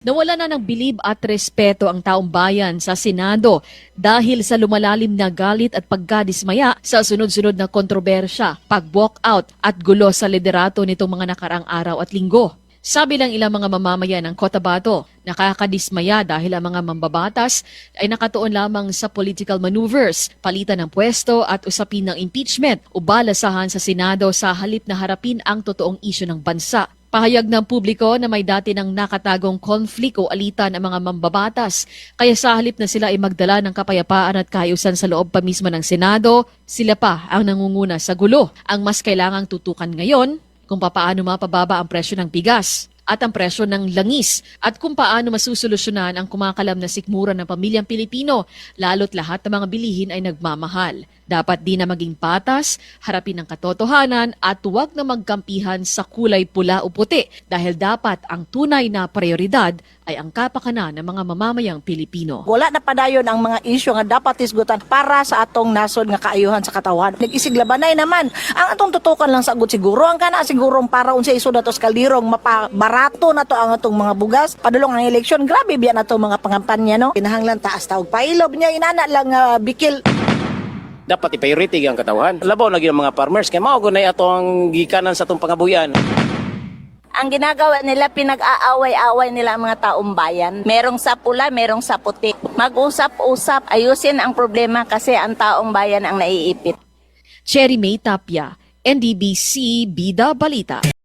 Nawala na ng bilib at respeto ang taong bayan sa Senado dahil sa lumalalim na galit at pagkadismaya sa sunod-sunod na kontrobersya, pag-walkout at gulo sa liderato nitong mga nakaraang araw at linggo. Sabi ng ilang mga mamamayan ng Cotabato, nakakadismaya dahil ang mga mambabatas ay nakatuon lamang sa political maneuvers, palitan ng pwesto at usapin ng impeachment o balasahan sa Senado sa halip na harapin ang totoong isyu ng bansa. Pahayag ng publiko na may dati ng nakatagong konflik o alitan ang mga mambabatas, kaya sa halip na sila ay magdala ng kapayapaan at kaayusan sa loob pa mismo ng Senado, sila pa ang nangunguna sa gulo. Ang mas kailangang tutukan ngayon kung papaano mapababa ang presyo ng bigas at ang presyo ng langis at kung paano masusolusyonan ang kumakalam na sikmura ng pamilyang Pilipino, lalo't lahat ng mga bilihin ay nagmamahal. Dapat di na maging patas, harapin ang katotohanan at huwag na magkampihan sa kulay pula o puti dahil dapat ang tunay na prioridad ay ang kapakanan ng mga mamamayang Pilipino. Wala na padayon ang mga isyu nga dapat isgutan para sa atong nasod nga kaayuhan sa katawan. Nag-isiglabanay naman. Ang atong tutukan lang sa agud siguro ang kana sigurong para unsa isud ato sa kalirong mapabarato na to ang atong mga bugas. Padulong ang eleksyon, grabe biya na to mga pangampanya no. Kinahanglan taas taog pailob niya inana lang bikil. Dapat i-priority ang katawhan. Labaw na gyud ang mga farmers kay mao gunay ato ang gikanan sa atong pangabuyan. Ang ginagawa nila, pinag-aaway-away nila ang mga taong bayan. Merong sa pula, merong sa puti. Mag-usap-usap, ayusin ang problema kasi ang taong bayan ang naiipit. Cherry May Tapia, NDBC Bida Balita.